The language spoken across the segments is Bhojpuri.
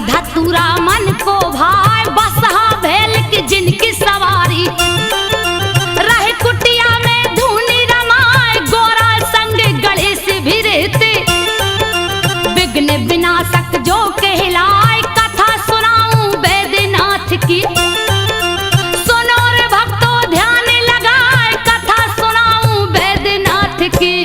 धतूरा मन को भाई बसहा भेल की जिनकी सवारी रहे कुटिया में धूनी रमाए गोरा संग गणेश भी रहते विघ्न विनाशक जो कहलाए कथा सुनाऊं वैद्यनाथ की सुनो रे भक्तों ध्यान लगाए कथा सुनाऊं वैद्यनाथ की।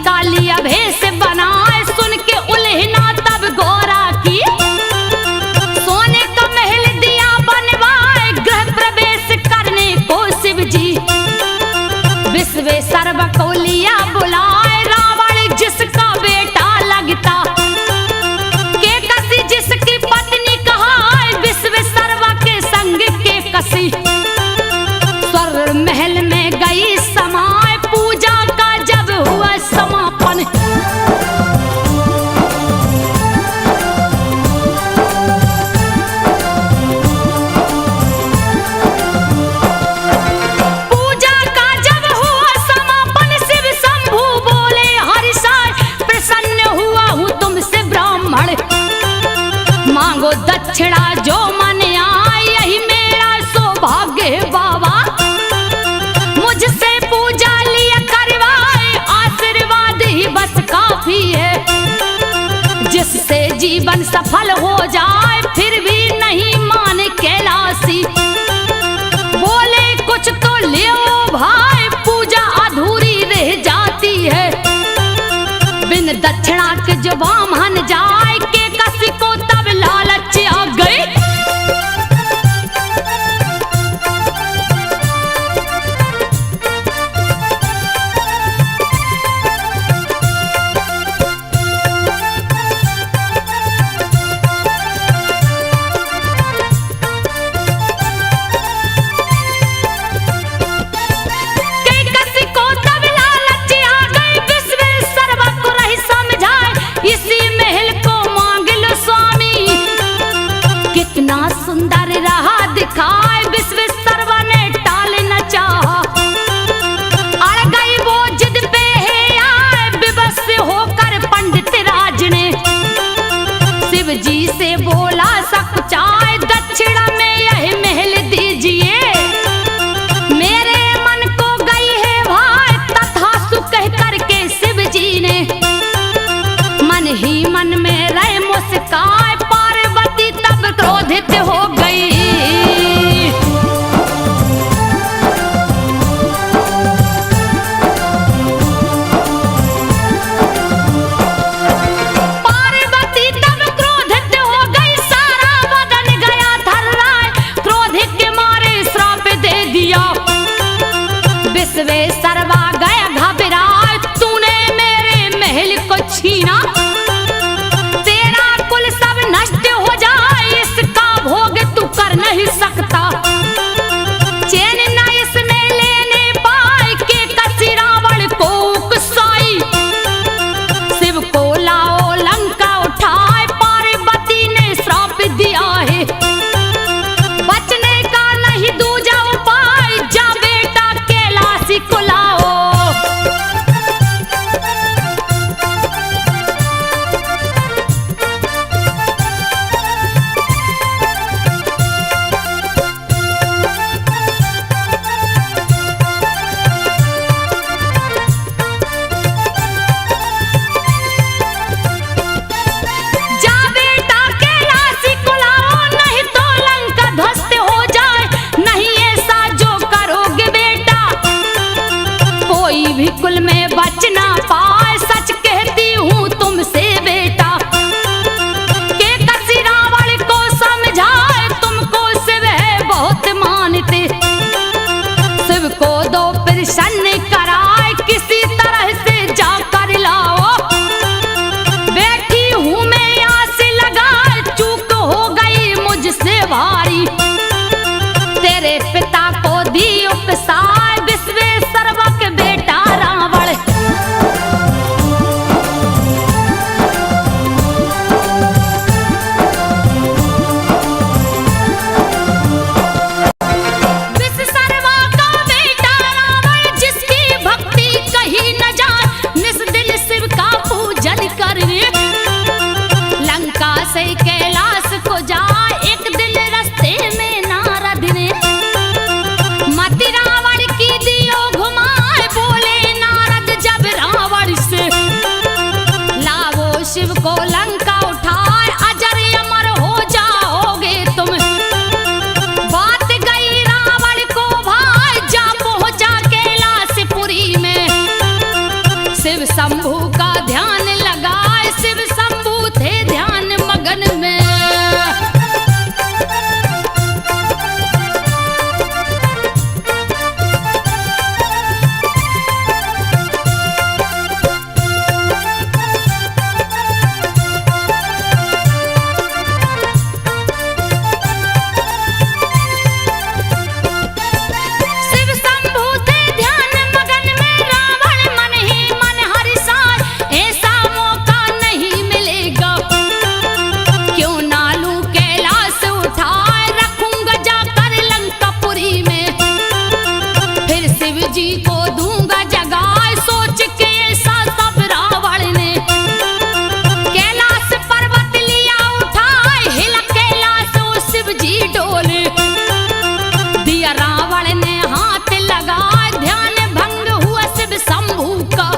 कालिया भेष बनाए सुन के उल्हना तब गोरा की सोने का महल दिया बनवाए गृह प्रवेश करने को शिव जी विश्वेश्वर को लिया बुलाए रावण जिसका बेटा लगता के कसी जिसकी पत्नी कहाए विश्वेश्वर के संग के कसी स्वर महल में गई समाए पूजा का जब हुआ समापन पूजा का जब हुआ समापन शिव शंभू बोले हरिषाय प्रसन्न हुआ हूँ तुमसे ब्राह्मण मांगो दक्षिणा जो मन आए यही मेरा सौभाग्य है बाबा मुझसे पूजा लिया करवाए आशीर्वाद ही बस काफी है जिससे जीवन सफल हो जाए फिर भी नहीं माने कैलाशी बोले कुछ तो ले भाई पूजा अधूरी रह जाती है बिन दक्षिणा के जो ब्राह्मण जाए के कसी को तब लालच आ गई। कर नहीं सकता। चैन न इसमें लेने पाए के कसी रावण को उकसाई। शिव को लाओ लंका उठाए, पार्वती ने श्राप दिया है। बचने का नहीं दूजा उपाय, जा बेटा कैलाशी को लाओ। जा बेटा कैलाशी को लाओ, नहीं तो लंका ध्वस्त हो जाए। नहीं ऐसा जो करोगे बेटा, कोई भी कुल में बच ना पाए। सच कहती हूँ तुमसे बेटा, के कसी रावण को समझाए। तुमको शिव है बहुत मानते, शिव को दो प्रसन्न कराए। किसी तरह से जाकर लाओ, बैठी हूँ मैं आस लगाए। चूक हो गई मुझसे भारी, तेरे पिता को दी उपसाय। विश्वेश्वरवा के बेटा रावण, विश्वेश्वरवा का बेटा रावण, जिसकी भक्ति कहीं न जाए। निस दिल शिव का पूजन कर लंका से कैलाश को जाए। एक दिन रास्ते में नारद ने मति रावण की दियो घुमाए। बोले नारद जब रावण से, लावो शिव को लंका उठाए। अजर अमर हो जाओगे तुम। बात गई रावण को भाई, जा पहुंचा कैलाशपुरी में। शिव शंभू का ध्यान लगाए, शिव शंभू थे ध्यान मगन में। शिव शंभू थे ध्यान मगन में, रावण मन ही मन हर्षाए। ऐसा मौका नहीं मिलेगा, क्यों ना लूं कैलाश उठाए। रखूंगा जाकर लंकापुरी में, फिर शिव जी को दूंगा जगाए। सोच के ऐसा सब रावण ने कैलाश पर्वत लिया उठाए। हिला कैलाश ओ शिव जी डोले, दिया रावण ने हाथ लगाए। ध्यान भंग हुआ शिव शंभू का,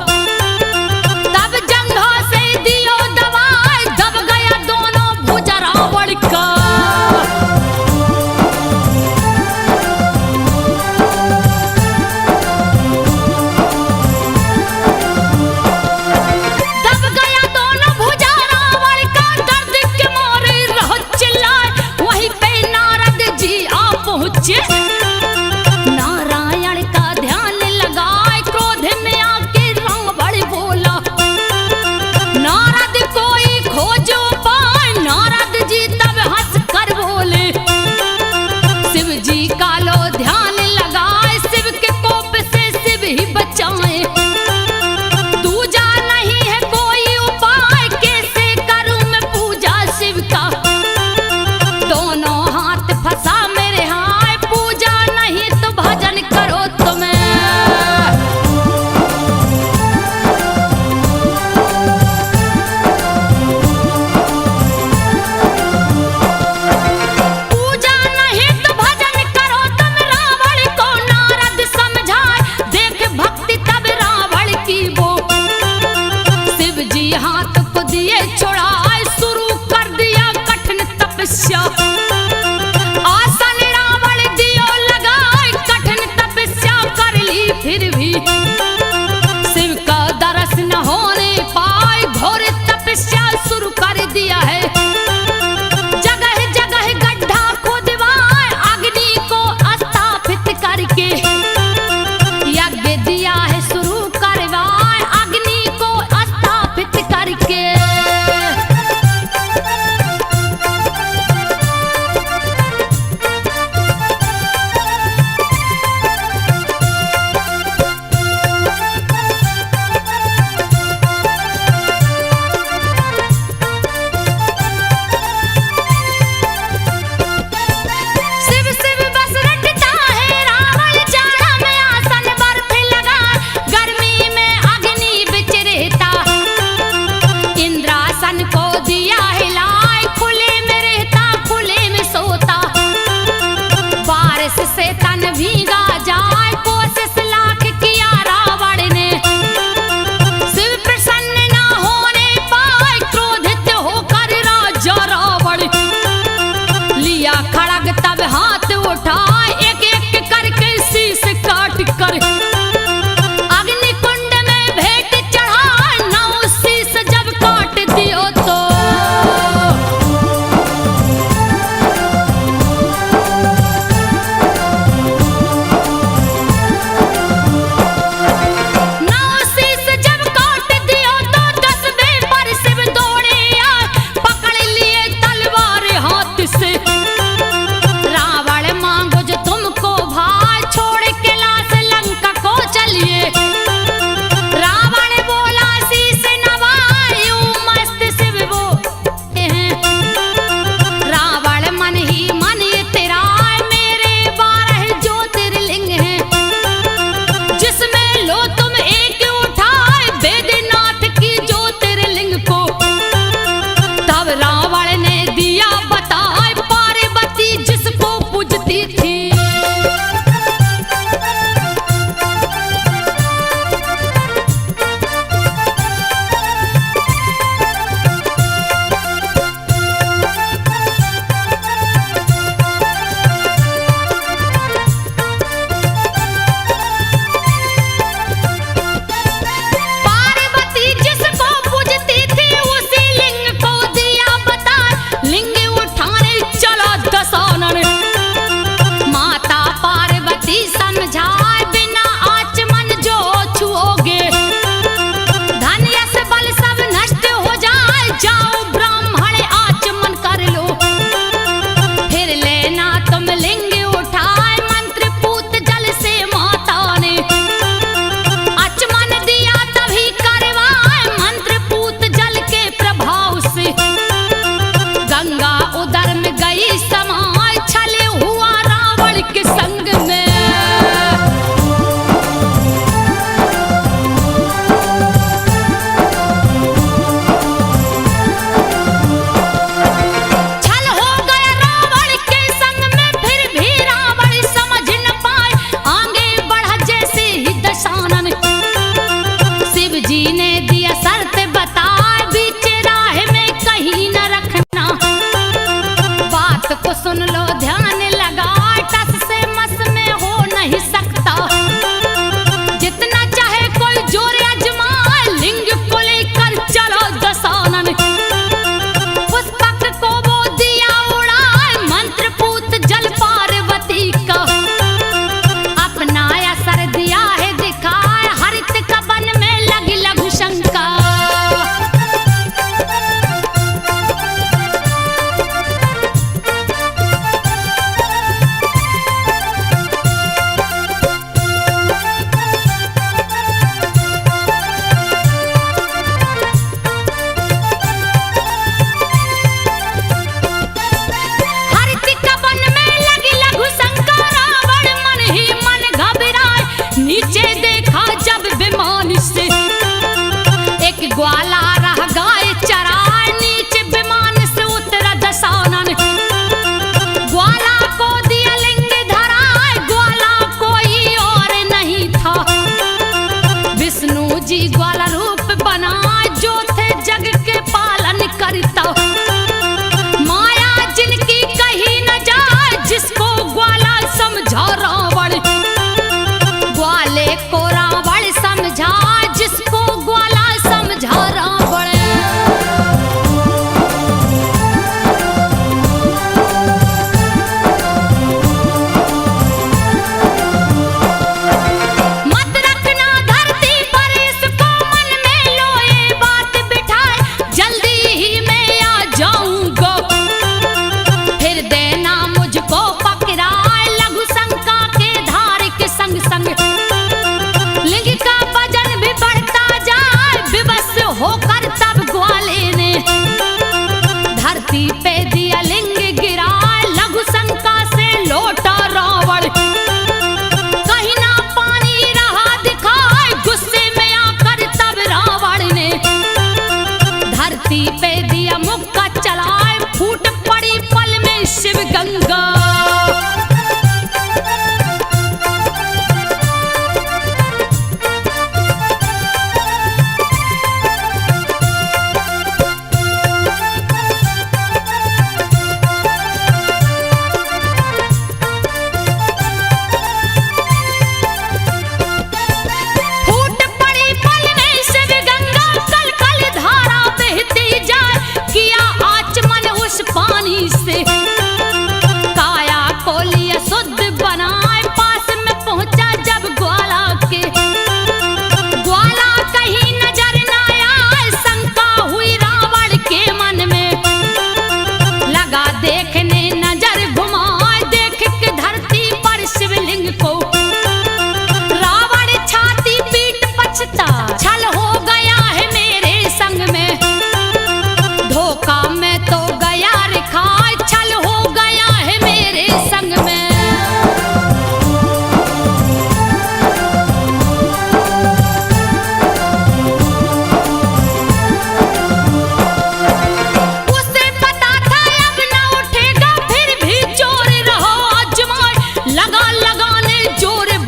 तब जंघा से दियो दबाए। दब गया दोनों भुजा रावण का। दब गया दोनों भुजा रावण का, दर्द के मारे रहो चिल्लाए। वहीं पे नारद जी आ पहुंचे, नारायण का ध्यान लगाए। क्रोध में आके रावण बोला, नारद कोई खोजो पाए। नारद जी तब हंस कर बोले, शिव जी का लो ध्यान लगाए। शिव के कोप से शिव ही बचाए। दूजा नहीं है कोई उपाय, कैसे करूं मैं पूजा शिव का। दोनों हाथ फंसा मेरे हाय, पूजा बारिश से तन भीगा जाए, कोशिश लाख किया रावण ने, शिव प्रसन्न ना होने पाए, क्रोधित होकर राजा रावण लिया खड़ग तब हाथ उठाए, एक एक करके शीश काट कर अग्निकुंड में भेंट चढ़ाए, नौ शीश जब काट दियो तो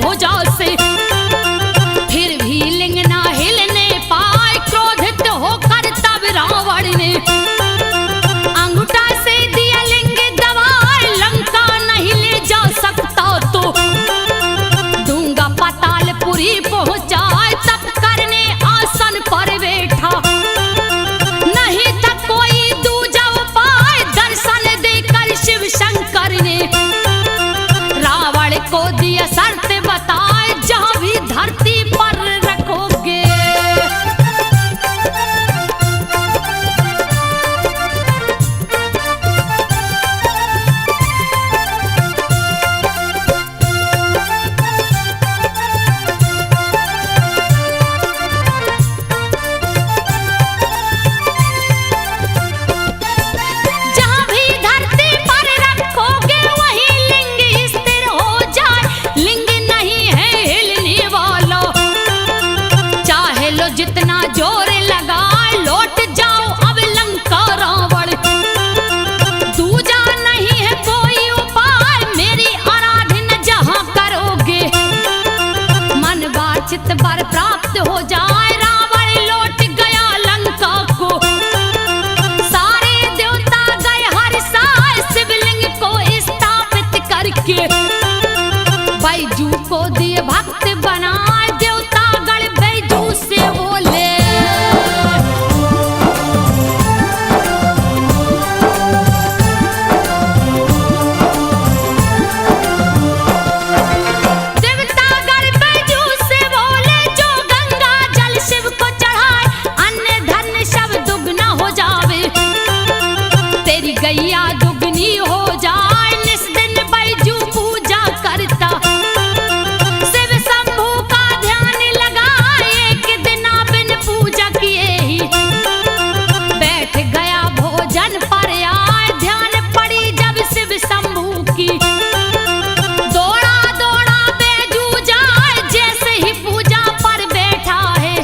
भुजा से, फिर भी लिंग ना हिलने पाए। क्रोधित होकर तब रावण ने अंगूठा से दिया लिंग दबाए। लंका नहीं ले जा सकता तो दूंगा पातालपुरी पहुंचाए। तब करने आसन पर बैठा, नहीं था कोई दूजा उपाय। दर्शन देकर शिव शंकर ने रावण को दिया शर्त बताए, जहां भी धरती पर रखोगे जितना जोर लगा लौट जाओ अब लंका रावण। दूजा नहीं है कोई उपाय, मेरी आराधना जहां करोगे मन वांछित वर प्राप्त हो जाए। रावण लौट गया लंका को, सारे देवता गए हर्षाए। शिवलिंग को स्थापित करके बैजू को दिए भक्त बनाए। देवता गण बैजू से बोले, देवता गण बैजू से बोले, जो गंगा जल शिव को चढ़ाए अन्न धन सब दुगना हो जावे। तेरी गैया दुगनी हो जाए, निस दिन बैजू पूजा करता। शिव शंभू का ध्यान लगाए, एक दिन बिन पूजा किए ही बैठ गया भोजन पर आए। ध्यान पड़ी जब शिव शंभू की, दौड़ा दौड़ा बैजू जाए। जैसे ही पूजा पर बैठा है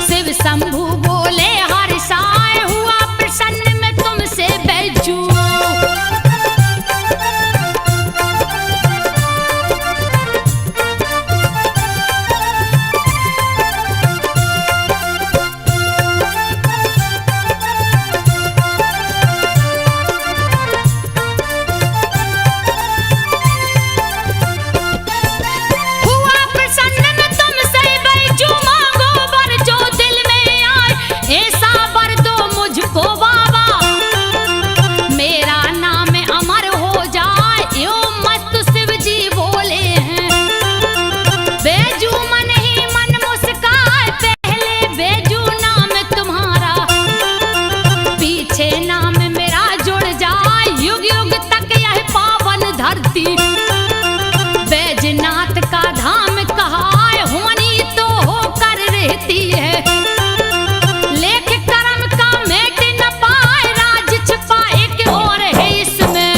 शिव शंभू बोले हर्षाए, हुआ प्रसन्न मैं तुमसे बैजू। हुआ प्रसन्न मैं तुमसे बैजू, मांगो वर जो दिल में आए। ऐसा वर दो मुझको बाबा, मेरा नाम अमर हो जाए। यो मत शिव जी बोले हैं। बैजू मन ही मन मुस्काए, पहले बैजू नाम तुम्हारा, पीछे नाम मेरा जुड़ जाए। युग युग तक यह पावन धरती बैजनाथ का धाम कहाए। होनी तो होकर रहती है, लेख कर्म का मेट न पाए। राज छिपा एक और है इसमें,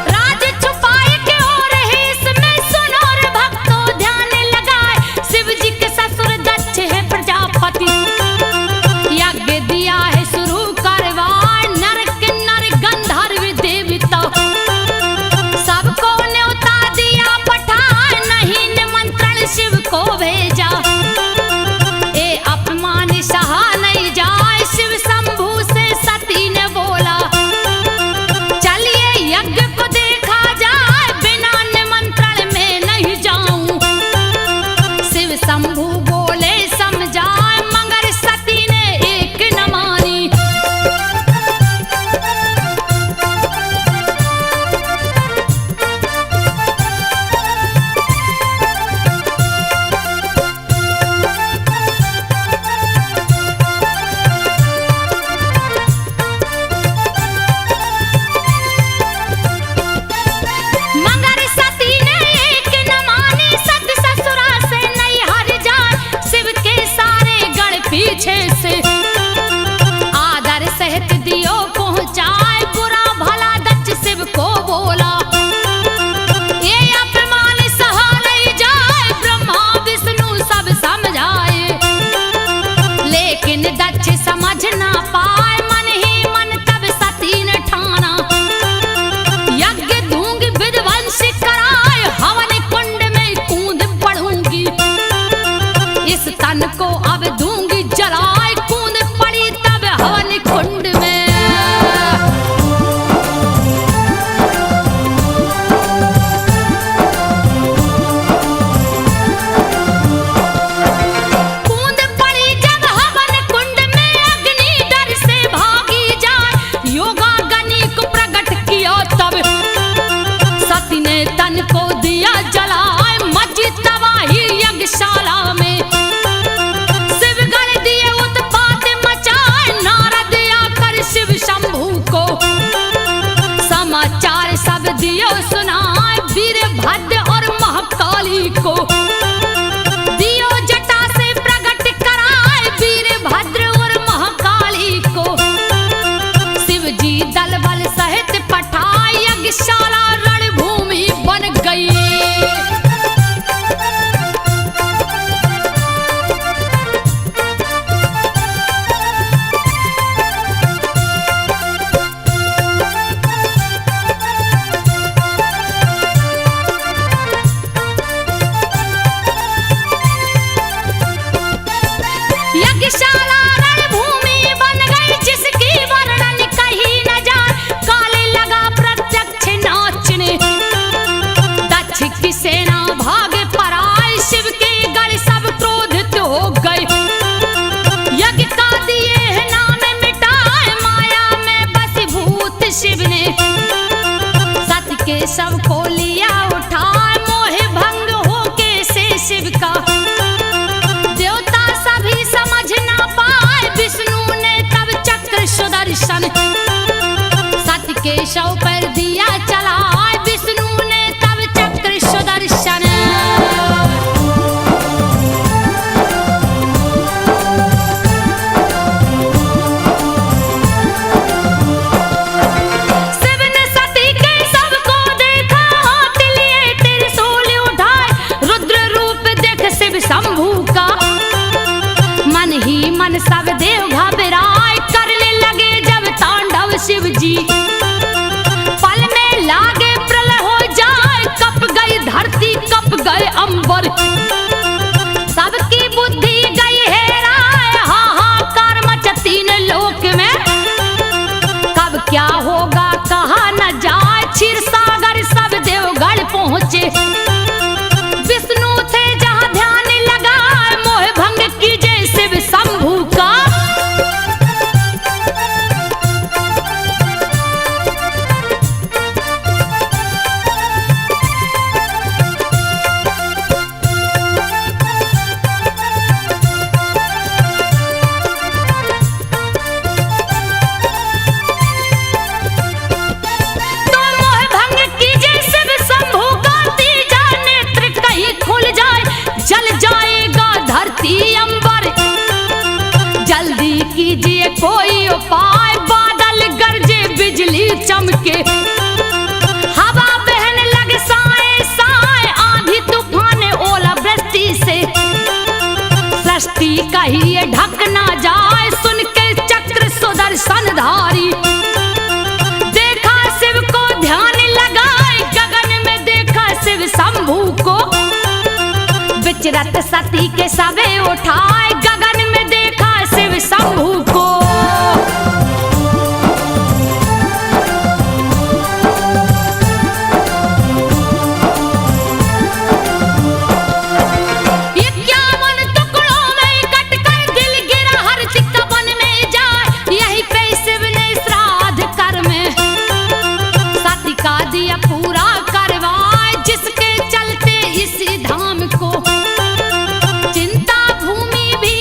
राज छुपा एक और है इसमें। सुनो रे भक्तों ध्यान लगाए, शिव जी के ससुर दक्ष है प्रजापति। यज्ञ दिया है शुरू करवाए, नर किन्नर गंधर्व देवता सबको न्योता दिया पठाए। नहीं निमंत्रण शिव को भेजा, ए अपमान सहा नहीं जाए। शिव शंभू से सती ने बोला, चलिए यज्ञ को देखा जाए। बिना निमंत्रण में नहीं जाऊं। शिव शंभू बोले समझाए, मगर इस तन को अब दूंगी जलाए, कूद पड़ी तब हवन कुंड में। दियो सुनाए वीरभद्र और महाकाली को, दियो जटा से प्रकट कराए वीरभद्र और महाकाली को। शिव जी दल बल सहित पठाए, यज्ञशाला रणभूमि बन गई। यज्ञशाला रणभूमि बन गई, जिसकी वर्णन कहीं न जाए। काले लगा प्रत्यक्ष नाचने, दक्ष की सेना भागे पराए, शिव के गढ़ सब क्रोधित हो गए। यज्ञ का दिए नाम मिटाए, माया में बसीभूत शिव ने सत्य के शव को लिया उठाए। मोह भंग होके से शिव का समझ ना पाए, विष्णु ने तब चक्र सुदर्शन सत्य के शव पर दिया चलाए। विष्णु ने तब चक्र सुदर्शन शिव ने सती के शव को देखा, हाथ लिए त्रिशूल उठाए। रुद्र रूप देख शिव शंभू का, मन ही मन सब देव घबराए। करने लगे जब तांडव शिव जी, पल में लागे प्रलय हो जाए। कप गई धरती कप गए अंबर, सबकी बुद्धि गई हेराए। हाहाकार मचा तीन लोक में, कब क्या होगा कहा न जाए। क्षीर सागर सब देवगढ़ पहुंचे, विष्णु थे जहां ध्यान लगाए। मोह भंग कीजे शिव शंभू का, तो मोह भंग कीजे शिव शंभू का। तीजा नेत्र कहीं खुल जाए, जल जाएगा धरती अंबर। जल्दी कीजिए कोई उपाय, बादल गरजे बिजली चमके। हवा बहन लग साए साए, आंधी तूफान ओला वृष्टि से। सृष्टि कहिए ढक ना जाए, सुन के चक्र सुदर्शन धारी। देखा शिव को ध्यान लगाए, गगन में देखा शिव शंभू को। विचरत सती के सबे उठाए, गगन में देखा शिव शंभू को। चिंता भूमि भी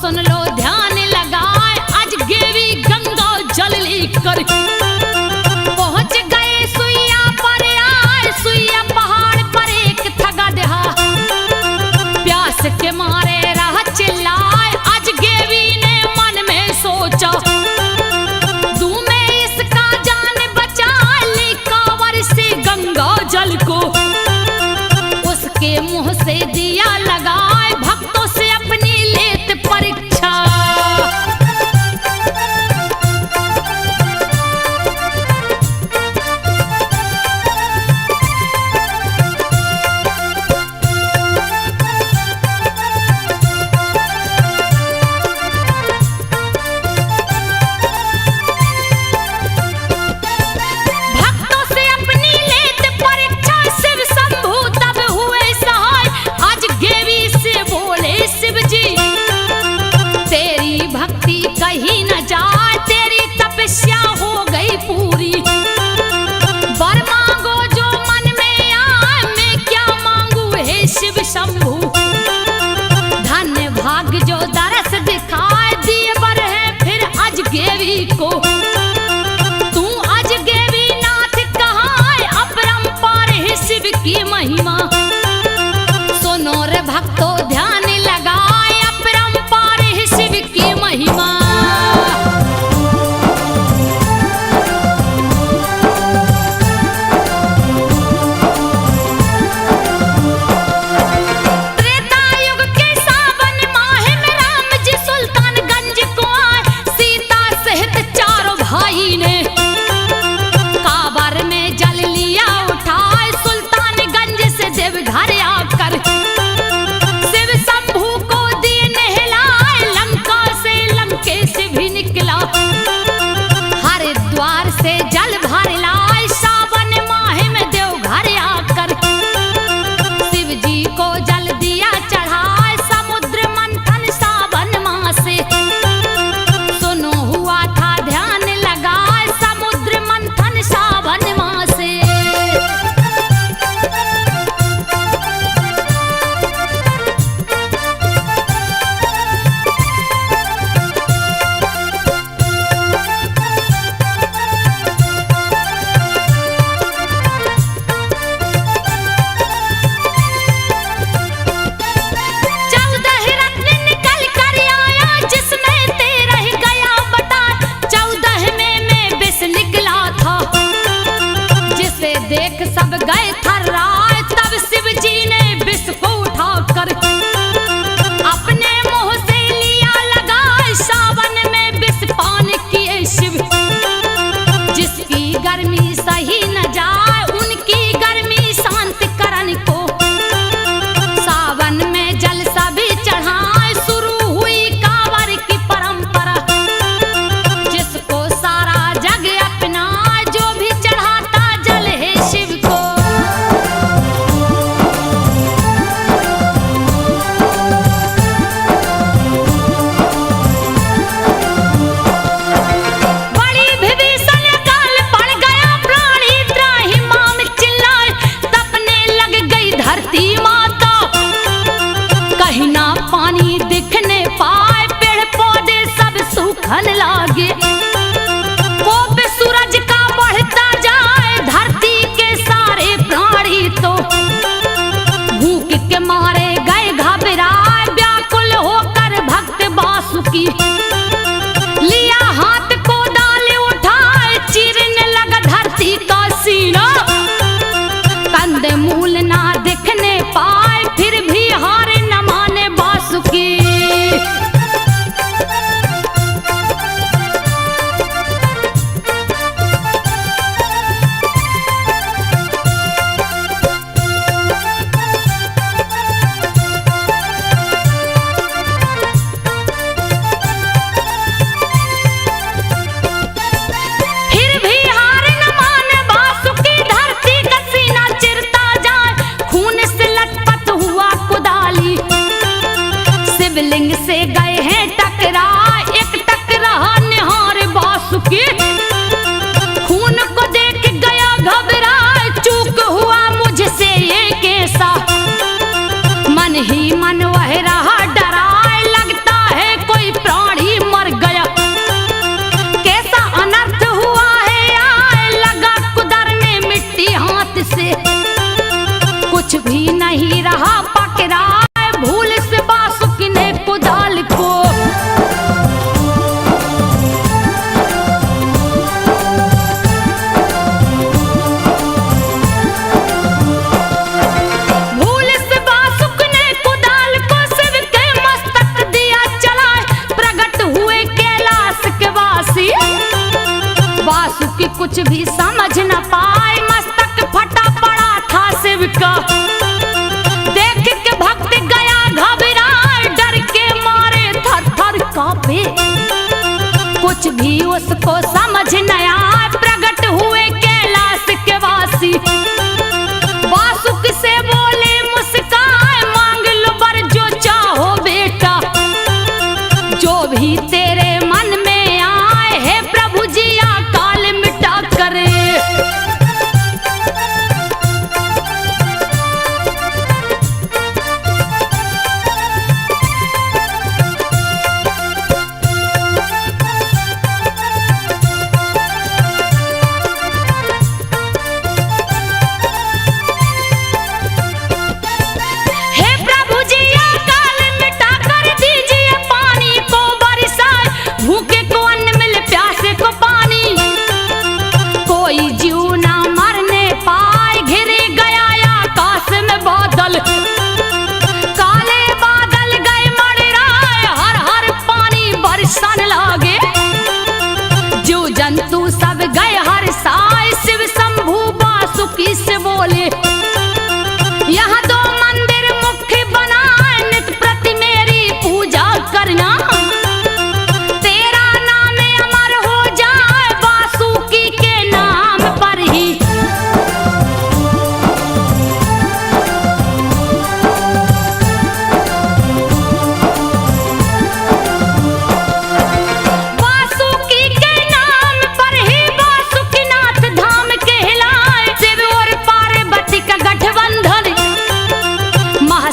सुन लो ध्यान लगाए, आज गेवी गंगा जल लेकर पहुंच गए सुइया पर आए। सुइया पहाड़ पर एक थगा दहा, प्यास के मारे रहा चिल्लाए। आज गेवी ने मन में सोचा, दूं मैं इसका जान बचा ली कांवर से गंगा जल को। उसके मुंह से दिया लगाए, भक्तों से अपनी लेत परीक्षा। भक्तों से अपनी लेत परीक्षा, शिव शंभू तब हुए सहाय। आज गेवी से बोले शिव जी, तेरी भक्ति कहीं न जाए, तेरी तपस्या हो गई पूरी। वर मांगो जो मन में आए, मैं क्या मांगू हे शिव शंभू। धन्य भाग जो दरस दिखाए, दिए वर है फिर आज गेवी को। तू आज गेवी नाथ कहाँ, अपरंपार है शिव की महिमा। सुनो रे भक्तों ध्यान लगाए, अपरंपार है शिव की महिमा। त्रेता युग के सावन माह में राम जी सुल्तानगंज को आए। सीता सहित चारों भाई ने कांवर में जल लिया उठाए। सुल्तानगंज से देवघर आकर शिव शंभू को दिए नहलाए। लंका से लंकेश भी निकला, हरिद्वार से जल भर लाए। सावन माह में देवघर आकर शिव जी को जल दिया चढ़ाए। समुद्र मंथन सावन माह से, सुनो हुआ था ध्यान लगाए। समुद्र मंथन सावन माह से। चौदह रत्न निकल कर आया, जिसमें 13 गया बता। 14 में मैं विष निकला था, जिसे देख सब गए थर्राए। तब शिव जी ने विष को उठाकर अपने मुंह से लिया लगाए। सावन में विष पान किए शिव, जिसकी गर्मी सही न जाए, उनकी गर्मी शांत करन को। सावन में जल सभी चढ़ाए, शुरू हुई कांवर की परंपरा। जिसको सारा जग अपना, जो भी चढ़ाता जल है शिव को। बड़ी विभीषण काल पड़ गया, प्राणी त्राहि माम चिल्लाए। तपने लग गई धरती माता, कहीं ना पानी दिखने पाए। पेड़ पौधे सब सूखन लागे, कोप सूरज का बढ़ता जाए। धरती के सारे प्राणी तो भूख के मारे गए घबराए। व्याकुल होकर भक्त वासुकी लिया हाथ को डाले उठाए। चीरने लगा धरती का सीना, कंद मूल ना दिखने पाए। फिर भी हार न माने वासुकी। फिर भी हार न माने वासुकी, धरती का सीना चिरता जाए। खून से लटपट हुआ कुदाली, शिवलिंग से गए हैं टकरा। एक टकरा निहार वासुकी, खून को देख गया घबरा। चूक हुआ मुझसे ये कैसा, मन ही मन वह रहा डरा। लगता है कोई कुछ भी समझ न पाए, मस्तक फटा पड़ा था शिव का। देख के भक्त गया घबराए, डर के मारे थर थर कांपे। कुछ भी उसको समझ न आए, प्रकट हुए कैलाश के वासी। वासुक से बोले मुस्काए, मांग लो वर जो चाहो बेटा, जो भी तेरे मन में आए, हे प्रभु जी अकाल मिटा करे। जंतु सब गए हर साय, शिव शंभु वासुकी से बोले, यहाँ 2 मंदिर मुख्य बनाए, नित प्रति मेरी पूजा करना। तेरा नाम अमर हो जाए, वासुकी के नाम पर ही।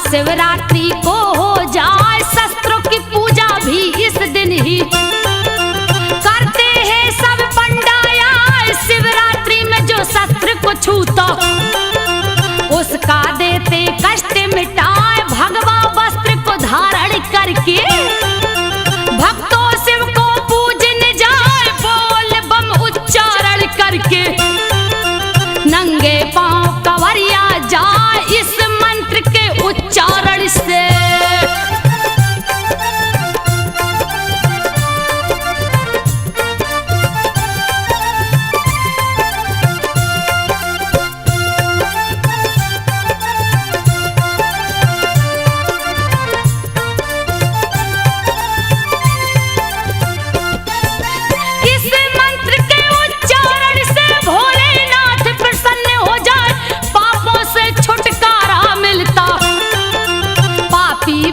शिवरात्रि को हो जाए, शस्त्रों की पूजा भी इस दिन ही करते हैं सब पंडाया। शिवरात्रि में जो शस्त्र को छूता, उसका देते कष्ट मिटाए, भगवा वस्त्र को धारण करके भक्तों शिव को पूजने जाए, बोल बम उच्चारण करके। नंगे पांव कंवरिया जाए, इस मंत्र के उच्चारण से।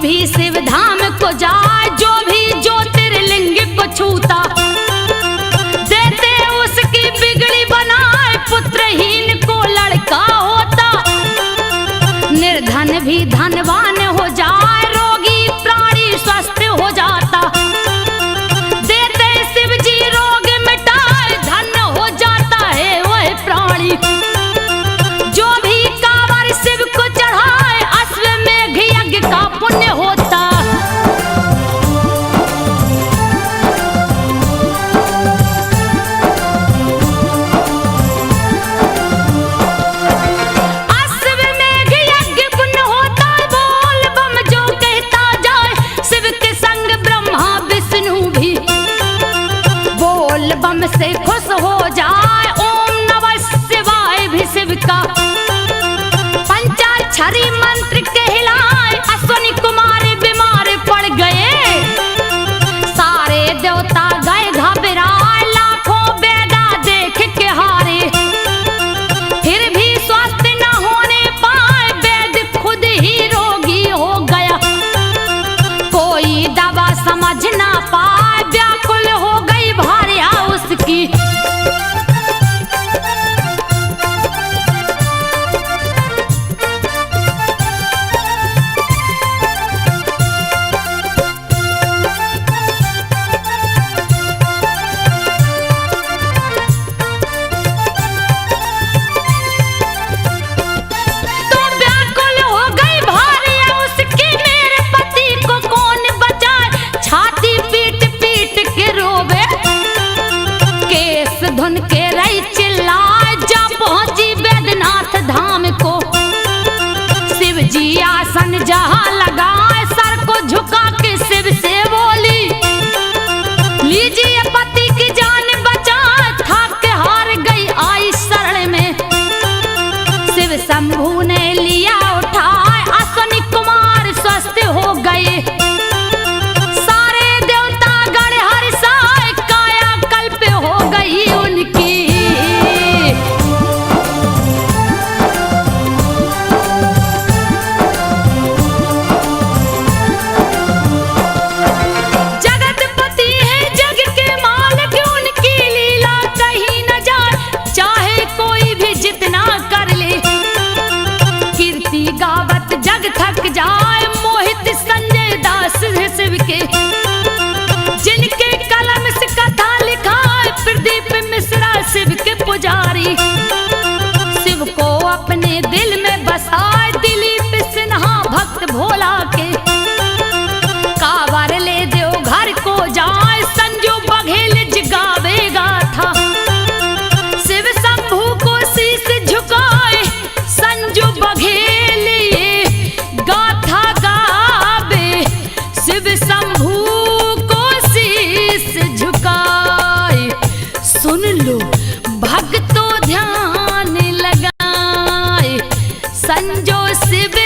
भी शिव धाम को जाए, जो भी ज्योतिर्लिंग को छूता, देते उसकी बिगड़ी बनाए, पुत्रहीन को लड़का होता। निर्धन भी धनवान हो जाए, रोगी प्राणी स्वस्थ हो जाता। देते शिव जी रोग मिटाए, धन हो जाता है वह प्राणी। जो भी कांवर शिव को चढ़ाए, अश्वमेघ यज्ञ का पुण्य होता। अश्वमेघ यज्ञ पुण्य होता, बोल बम जो कहता जाए, शिव के संग ब्रह्मा विष्णु भी बोल बम से खुश हो जाए। ओम नमः शिवाय भी शिव का पंचाक्षरी मंत्र कहलाए, अश्वनी कुमार बीमार पड़ गए, सारे देवता गए घबराए, लाखों वेदा देख के हारे, फिर भी स्वस्थ न होने पाए, वेद खुद ही रोगी हो गया। कोई दवा समझ ना पाए, व्याकुल हो गई भार्या उसकी। धुन के रही चिल्लाए, जा पहुंची बैद्यनाथ धाम को। शिव जी आसन जहां लगाए, सर को झुका के शिव से बोली, लीजिए पति की जान बचा, थक हार गई पुजारी। शिव को अपने दिल में बसाए दिलीप सिन्हा भक्त भोला के। कावर ले दो घर को जाए संजू बघेल जगावेगा था। शिव शंभू को शीश झुकाए संजू बघेल गाथा गावे। शिव शंभू को शीश झुकाए। सुन लो भक्तों ध्यान लगाए संजो शिव